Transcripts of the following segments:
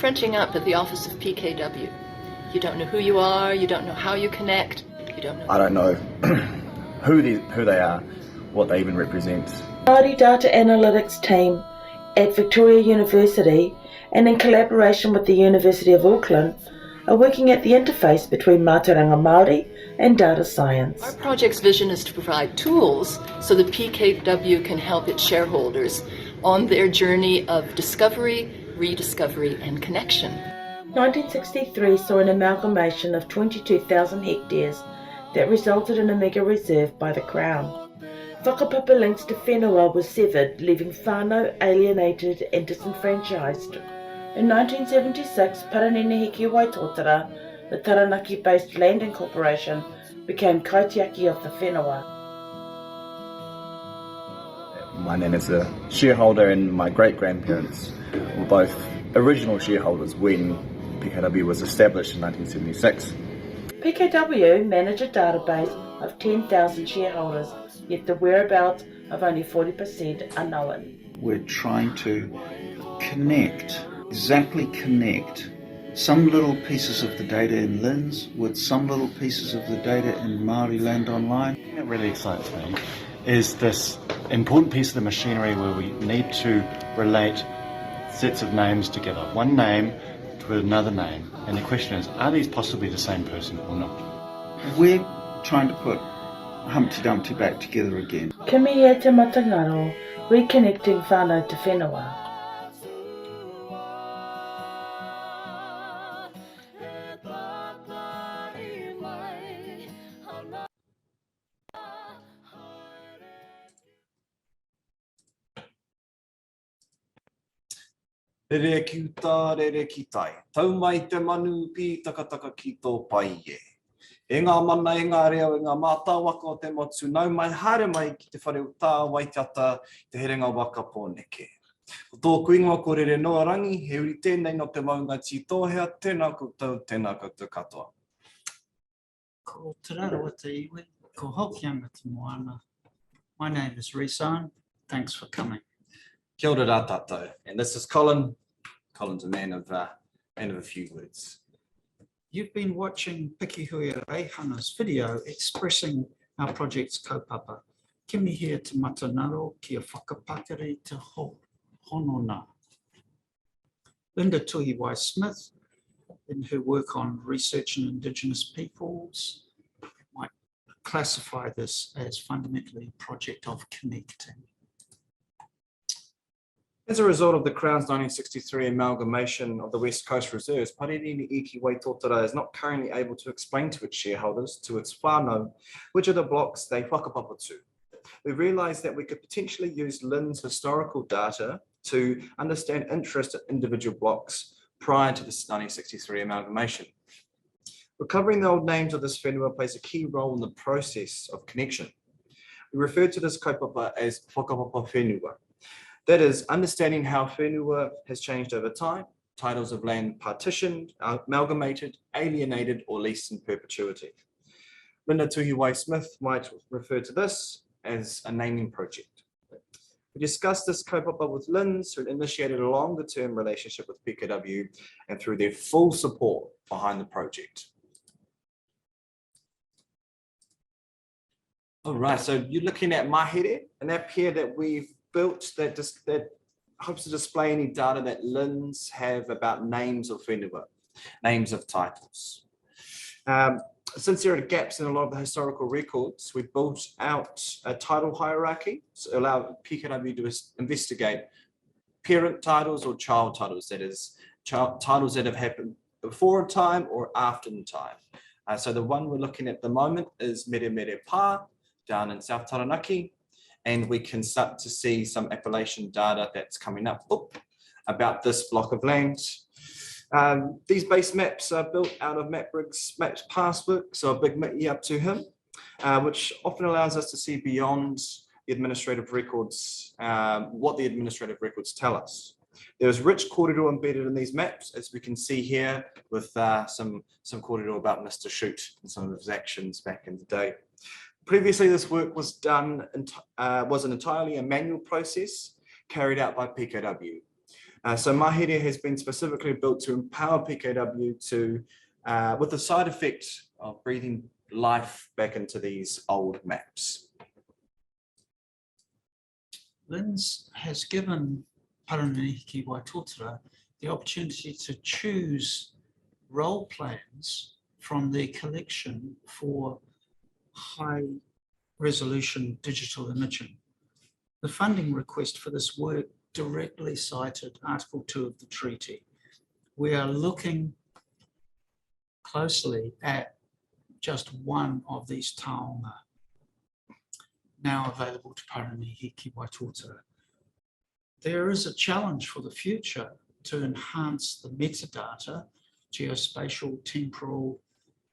frenching up at the office of PKW. You don't know who you are, you don't know how you connect, you don't know... I don't know who they are, what they even represent. Māori Data Analytics team at Victoria University and in collaboration with the University of Auckland are working at the interface between Mātauranga Māori and data science. Our project's vision is to provide tools so that PKW can help its shareholders on their journey of discovery, rediscovery and connection. 1963 saw an amalgamation of 22,000 hectares that resulted in a mega reserve by the Crown. Whakapapa links to whenua was severed, leaving whānau alienated and disenfranchised. In 1976, Paranene Hiki Waitotara, the Taranaki-based landing corporation, became kaitiaki of the whenua. My nan is a shareholder and my great-grandparents were both original shareholders when PKW was established in 1976. PKW manage a database of 10,000 shareholders, yet the whereabouts of only 40% are known. We're trying to connect some little pieces of the data in LINS with some little pieces of the data in Māoriland online. The thing that really excites me is this important piece of the machinery where we need to relate sets of names together, one name to another name, and the question is, are these possibly the same person or not? We're trying to put Humpty Dumpty back together again. Kimi e te matangaro, reconnecting whānau to whenua. Rere ki uta, rere ki tai. Tau mai te manu pi takataka ki tō pai e. E ngā mana, e ngā reo, e ngā mātāwaka o te motu, nau mai haere mai ki te whare uta waitiata te herenga waka pōneke. Ko tō kuinga ko Rere-No-A-Rangi, he uri tēnei no te maunga ti tōhea, tēnā koutou, tēnā koutou katoa. Ko te raro o te iwi, ko hokianga te moana. My name is Rhys. Thanks for coming. Kia ora rā tātou. And this is Colin. Colin's a man of a few words. You've been watching Pikihui Reihana's video expressing our project's kaupapa. Kimi hea te matanaro kia whakapakari te honona. Linda Tuhiwai-Smith, in her work on research in Indigenous peoples, might classify this as fundamentally a project of connecting. As a result of the Crown's 1963 amalgamation of the West Coast Reserves, Paranene Hiki Waitotara is not currently able to explain to its shareholders, to its whānau, which are the blocks they whakapapa to. We realised that we could potentially use LINS historical data to understand interest in individual blocks prior to this 1963 amalgamation. Recovering the old names of this whenua plays a key role in the process of connection. We refer to this kaupapa as whakapapa whenua. That is, understanding how whenua has changed over time, titles of land partitioned, amalgamated, alienated, or leased in perpetuity. Linda Tuhiwai-Smith might refer to this as a naming project. We discussed this kaupapa with LINS, who initiated a longer-term relationship with PKW and through their full support behind the project. All right, so you're looking at Mahere, an app here that we've built that hopes to display any data that LINS have about names of whenua, names of titles. Since there are gaps in a lot of the historical records, we built out a title hierarchy to allow PKW to investigate parent titles or child titles, that is, titles that have happened before a time or after the time. So the one we're looking at the moment is Mere Mere Pā down in South Taranaki. And we can start to see some appellation data that's coming up about this block of land. These base maps are built out of MapRig's maps past work, so a big mihi up to him, which often allows us to see beyond the administrative records, what the administrative records tell us. There's rich kōrero embedded in these maps, as we can see here, with some kōrero about Mr. Shoot and some of his actions back in the day. Previously, this work was done, wasn't entirely a manual process carried out by PKW. So Mahere has been specifically built to empower PKW to, with the side effect of breathing life back into these old maps. LINZ has given Paranihiki Waitotara the opportunity to choose role plans from their collection for high resolution digital imaging. The funding request for this work directly cited Article 2 of the treaty. We are looking closely at just one of these taonga now available to Paranihiki Waitotara. There is a challenge for the future to enhance the metadata, geospatial, temporal,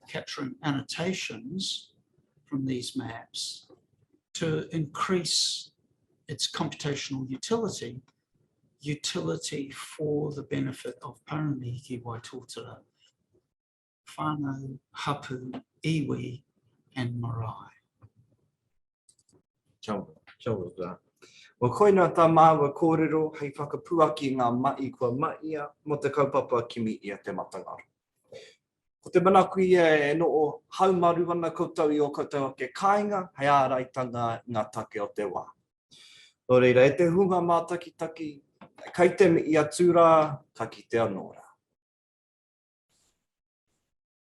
capturing annotations from these maps to increase its computational utility for the benefit of Paranihiki Waitotara, whānau, hapu, iwi, and marae. Kia ora. Wa koina tā māua kōrero hei whakapuaki ngā mai kua maia mo te kaupapa kimi ia te matangaro. Ko te manaku ia e no o haumaru ana koutou I o koutou ake kāinga, hei āraitanga ngā take o te wā. Nō reira, e te hunga mā taki, kei te mi ia tūrā, ka ki te anō.